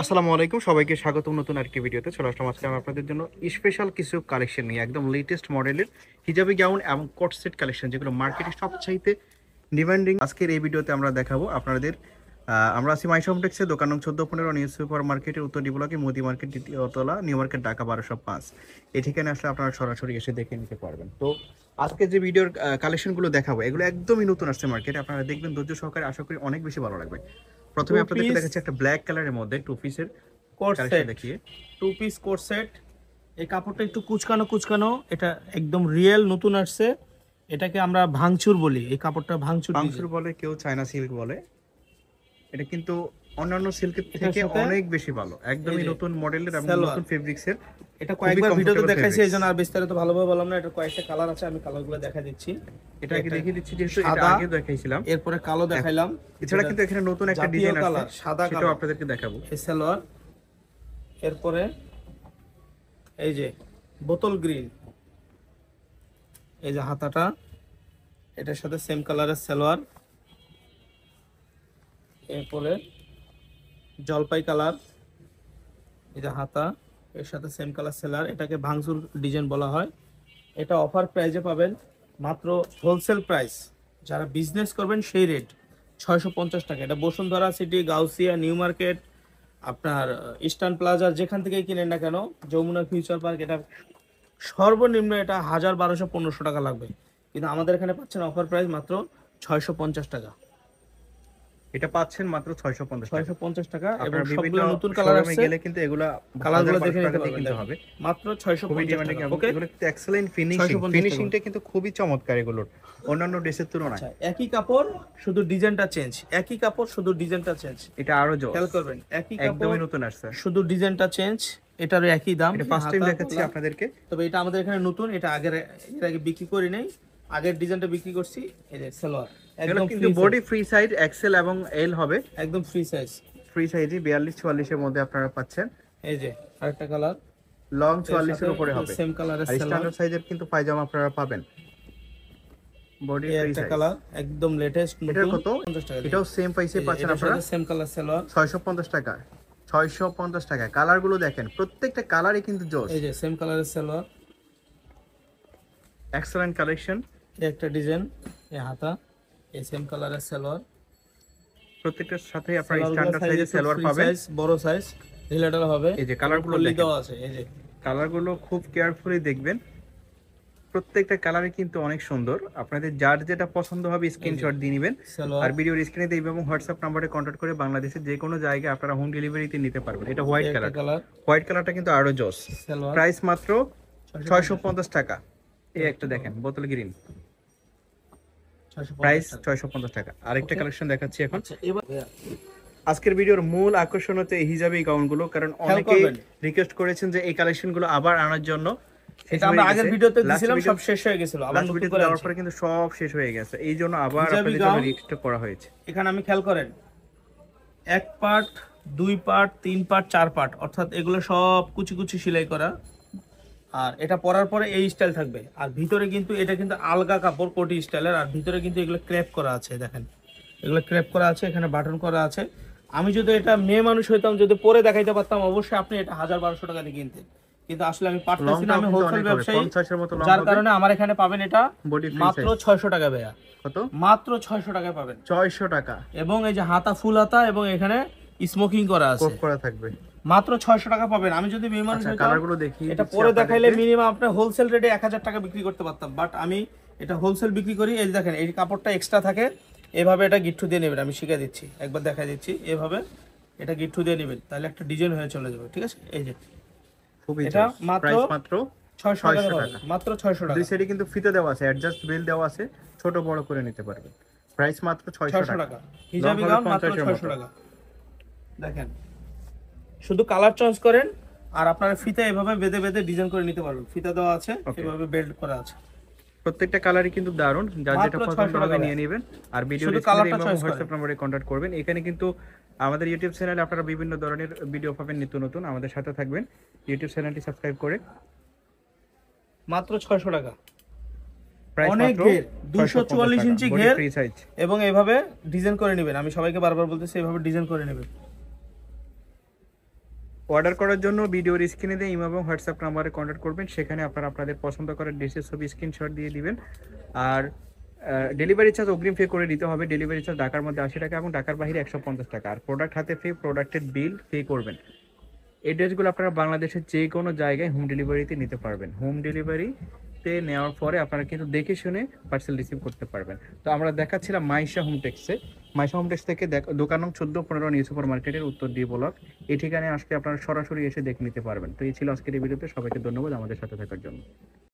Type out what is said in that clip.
আসসালামু আলাইকুম, সবাইকে স্বাগতম নতুন আরেকটি ভিডিওতে। চলে আসলাম আজকে আমি আপনাদের জন্য স্পেশাল কিছু কালেকশন নিয়ে, একদম লেটেস্ট মডেলের হিজাবি গাউন এবং কোট সেট কালেকশন, যেগুলো মার্কেটে সবচাইতে ডিমান্ডিং। আজকের এই ভিডিওতে আমরা দেখাবো আপনাদের। আমরা আছি মাইশো কমপ্লেক্সে, দোকান নং 14-15 নিউ সুপার মার্কেটের উত্তর ডি ব্লকে, মোদি মার্কেট দ্বিতীয়তলা, নিউ মার্কেট, ঢাকা 1205। এই ঠিকানায় আসলে আপনারা সরাসরি এসে দেখে নিতে পারবেন। তো আজকে যে ভিডিওর কালেকশনগুলো দেখাবো, এগুলো একদমই নতুন আসছে মার্কেটে। আপনারা দেখবেন ধৈর্য সহকারে, আশা করি অনেক বেশি ভালো লাগবে। টু প্রথমে আপনাদেরকে পিস দেখাচ্ছি একটা ব্ল্যাক কালারের মধ্যে টু পিসের কোট কালেকশন সেট দেখিয়ে। Two piece coat set. এই কাপড়টা একটু কুচকানো কুচকানো, এটা একদম রিয়েল নতুন আসছে। এটাকে আমরা ভাঙচুর বলি, এই কাপড়টা ভাঙচুর পাংশুর ডিজাইন। বলে, কেউ চায়না সিল্ক বলে। এটা কিন্তু অন্যান্য সিল্কের এটার থেকে সাথে অনেক বেশি ভালো, এই একদমই যে নতুন মডেলের এবং সালোয়ার, নতুন ফেব্রিক্সের। এটা খুবই কয়েকবার ভিডিওতে কমফোর্টেবল দেখাইছি, এই ফেব্রিক্স। জন্য আর বিস্তারিত ভালোভাবে বললাম না। এটা কয়েকটা কালার আছে, আমি কালারগুলো দেখা দিচ্ছি। এটা আগে একটা দেখিয়ে দিচ্ছি, যেহেতু এটা সাদা, আগে দেখাইছিলাম। এরপরে কালো দেখাইলাম। এছাড়া এটা কিন্তু এখানে নতুন একটা জাতীয় ডিজাইন আছে, কালার, সাদা সেটাও কালো, আপনাদেরকে দেখাবো। এই সালোয়ার। এরপরে এই যে বোতল গ্রিন, এই যে হাতাটা, এটার সাথে সেম কালারের সালোয়ার। এরপরে জলপাই কালার, এই যে হাতা, এর সাথে সেম কালার সেলার। এটাকে ভাঙচুর ডিজাইন বলা হয়। এটা অফার প্রাইজে পাবেন, মাত্র হোলসেল প্রাইস, যারা বিজনেস করবেন সেই রেট 650 টাকা। এটা Bashundhara city, Gausia, new market, আপনার ইস্টার্ন প্লাজা, যেখান থেকে কিনেন না কেন, যমুনা ফিউচার পার্ক, এটা সর্বনিম্ন এটা 1000, 1200, 1500 টাকা লাগবে। কিন্তু আমাদের এখানে পাচ্ছেন অফার প্রাইস মাত্র 650 টাকা। এটা পাচ্ছেন মাত্র 650 টাকা। 650 টাকা, এবং আপনারা বিভিন্ন সবগুলো নতুন কালার শোরুমে আসছে। গেলে কিন্তু এগুলা কালারগুলো 1000-1200 দেখে নিতে টাকা দিয়ে পারবেন, কিনতে দেখেন। হবে। মাত্র খুবই 650 ডিমান্ডিং টাকা। এবং ওকে, এগুলো কিন্তু এক্সেলেন্ট ফিনিশিং, 650 টাকা। ফিনিশিংটা কিন্তু খুবই চমৎকার এগুলোর, অন্যান্য ড্রেসের তুলনায়। আচ্ছা, একই কাপড় শুধু ডিজাইনটা চেঞ্জ, একই কাপড় শুধু ডিজাইনটা চেঞ্জ। এটা আরো জোস, খেয়াল করবেন, একই কাপড় একদমই নতুন আসছে। শুধু ডিজাইনটা চেঞ্জ। এটারও একই দাম। এটা ফার্স্ট টাইম হাতা, দেখাচ্ছি গলা। আপনাদেরকে। তবে এটা আমাদের এখানে নতুন, এটা এর আগে বিক্রি করি নাই। আগের ডিজাইনটা বিক্রি করছি। এই যে সালোয়ার, এগুলো একদম কিন্তু free body size, free size, XL এবং এল হবে। একদম ফ্রি সাইজ। ফ্রি সাইজই 42-44 এর মধ্যে আপনারা পাচ্ছেন। এই যে আরেকটা কালার, লং এর 44 এর সাথে উপরে হবে। সেম কালারের আর সালোয়ার। স্ট্যান্ডার্ড সাইজের কিন্তু পায়জামা আপনারা পাবেন, বডি এই ফ্রি একটা সাইজ। কালার, একদম লেটেস্ট এটার নতুন, কত? 50 টাকা। এটাও সেম প্রাইসে পাচ্ছেন এটার আপনারা, সাথে সেম কালার সালোয়ার। 650 টাকা। 650 টাকা। কালারগুলো দেখেন, প্রত্যেকটা কালারই কিন্তু জোস। এই যে সেম কালারের সালোয়ার, এক্সেলেন্ট কালেকশন। এই একটা ডিজাইন, এই হাতা, এই সেম কালারের সালোয়ার। প্রত্যেকটার সাথে আপনারা সালোয়ারগুলো স্ট্যান্ডার্ড সাইজ সাইজের একটু সালোয়ার ফ্রি পাবেন। সাইজ, বড় সাইজ, রিলেটার হবে। এই যে কালারগুলো কলি দেখেন, দেওয়া আছে। এই যে কালারগুলো খুব কেয়ারফুলি দেখবেন। প্রত্যেকটা কালারই কিন্তু অনেক সুন্দর। আপনাদের যার যেটা পছন্দ হবে স্ক্রিনশট দিয়ে নেবেন। আর সালোয়ার, ভিডিওর স্ক্রিনে দেব এবং হোয়াটসঅ্যাপ নাম্বারে কন্ট্যাক্ট করে বাংলাদেশের যে কোনো জায়গায় আপনারা হোম ডেলিভারিতে নিতে পারবেন। এটা এই হোয়াইট একটা কালার। কালার, হোয়াইট কালারটা কিন্তু আরো জোস। সালোয়ার, প্রাইস মাত্র 650 টাকা। এই একটা দেখেন, বোতল গ্রিন, প্রাইস 650 টাকা। 650 টাকা। আরেকটা Okay. কালেকশন দেখাচ্ছি এখন। আচ্ছা, এবার আজকের ভিডিওর মূল আকর্ষণ হচ্ছে এই হিজাবি গাউনগুলো, কারণ খেয়াল অনেকেই করবেন। রিকোয়েস্ট করেছেন যে এই কালেকশনগুলো আবার আনার জন্য। এটা আমরা আগের ভিডিওতে দিয়েছিলাম, সব শেষ হয়ে গেছিল, আবার লাস্ট নতুন ভিডিও করে দেওয়ার আনছি। পরে কিন্তু সব শেষ হয়ে গেছে, এই জন্য আবার হিজাবি আপনাদের জন্য গাউন। রিস্টক করা হয়েছে। এখানে আমি খেয়াল করেন, 1 পার্ট, 2 পার্ট, 3 পার্ট, 4 পার্ট, অর্থাৎ এগুলো সব কুচি কুচি সেলাই করা। আর এটা পরার পরে এই স্টাইল থাকবে। আর ভিতরে কিন্তু এটা কিন্তু আলগা কাপড়, কোটি স্টাইলের। আর ভিতরে কিন্তু এগুলো ক্র্যাপ করা আছে, দেখেন এগুলো ক্র্যাপ করা আছে, এখানে বাটন করা আছে। আমি যদি এটা মেয়ে মানুষ হইতাম, যদি পরে দেখাইতে পারতাম, অবশ্যই আপনি এটা 1000-1200 টাকা দিয়ে কিনতেন। কিন্তু আসলে আমি পারতেছি না, আমি হোলসেল ব্যবসায়ী, 50 এর মতো লং যার হবে। কারণে আমার এখানে পাবেন এটা বডি ফ্রি মাত্র সাইজ 600 টাকা ভাইয়া, কত? মাত্র 600 টাকায় পাবেন। 600 টাকা। এবং এই যে হাতা, ফুল হাতা, এবং এখানে স্মোকিং করা আছে, কোপ করা থাকবে। মাত্র 600 টাকা পাবেন। আমি যদি মেহমান আচ্ছা, হইতাম, কালারগুলো দেখি এটা পরে দেখাইলে মিনিমাম আপনার হোলসেল রেটে 1000 টাকা বিক্রি করতে পারতাম, বাট আমি এটা হোলসেল বিক্রি করি। এই যে দেখেন, এই কাপড়টা এক্সট্রা থাকে, এভাবে এটা গিট্টু দিয়ে নেবেন। আমি শিখিয়ে দিচ্ছি, একবার দেখাই দিচ্ছি। এভাবে এটা গিট্টু দিয়ে নেবেন, তাহলে একটা ডিজাইন হয়ে চলে যাবে। ঠিক আছে, এই যে খুবই এটা জোস। মাত্র প্রাইস মাত্র 600 টাকা 600 পাবেন, টাকা। মাত্র 600 দুই টাকা। সাইডে কিন্তু ফিতে দেওয়া আছে, অ্যাডজাস্ট বেল দেওয়া আছে, ছোট বড় করে নিতে পারবেন। প্রাইস মাত্র 600 600 টাকা। টাকা হিজাবি লং গাউন, হবে মাত্র 50 এর 600 মতো। টাকা। দেখেন, শুধু কালার চয়েস করেন, আর আপনারা ফিতা এভাবে বেঁধে বেঁধে ডিজাইন করে নিতে পারবেন। ফিতা দেওয়া আছে, Okay. এভাবে বেল্ট করা আছে। প্রত্যেকটা কালারই কিন্তু দারুণ, যার মাত্র যেটা পছন্দ 600 হবে টাকা নিয়ে নেবেন। আর ভিডিও শুধু স্ক্রিনে কালারটা এবং চয়েস হোয়াটসঅ্যাপ করেন। নম্বরে কন্ট্যাক্ট করবেন। এখানে কিন্তু আমাদের ইউটিউব চ্যানেলে আপনারা বিভিন্ন ধরনের ভিডিও পাবেন নিত্য নতুন। আমাদের সাথে থাকবেন, ইউটিউব চ্যানেলটি সাবস্ক্রাইব করে। মাত্র 600 টাকা। প্রাইস অনেক মাত্র ঘের, 244 ইঞ্চি বডি ঘের, ফ্রি সাইজ। এবং এইভাবে ডিজাইন করে নেবেন। আমি সবাইকে বারবার বলতেছি, এইভাবে ডিজাইন করে নেবেন। অর্ডার করার জন্য ভিডিওর স্ক্রিনে দিয়ে ইমো এবং হোয়াটসঅ্যাপ নাম্বারে কন্ট্যাক্ট করবেন, সেখানে আপনারা আপনাদের পছন্দ করার ড্রেসের ছবি স্ক্রিনশট দিয়ে দিবেন। আর ডেলিভারি চার্জ অগ্রিম পে করে দিতে হবে। ডেলিভারি চার্জ ঢাকার মধ্যে 80 টাকা এবং ঢাকার বাইরে 150 টাকা। আর প্রোডাক্ট হাতে পেয়ে প্রোডাক্টের বিল পে করবেন। এই ড্রেসগুলো আপনারা বাংলাদেশের যে কোনো জায়গায় হোম ডেলিভারিতে নিতে পারবেন। হোম ডেলিভারিতে নেওয়ার পরে আপনারা কিন্তু দেখে শুনে পার্সেল রিসিভ করতে পারবেন। তো আমরা দেখাচ্ছিলাম মাইশা হোমটেক্সে। মাইশা হোমটেক্স থেকে দোকান নং 14-15 নিউ সুপার মার্কেটের উত্তর দিয়ে ব্লক। এই ঠিকানায় আসলে আপনারা সরাসরি এসে দেখে নিতে পারবেন। তো এই ছিল আজকের এই ভিডিওতে। সবাইকে ধন্যবাদ আমাদের সাথে থাকার জন্য।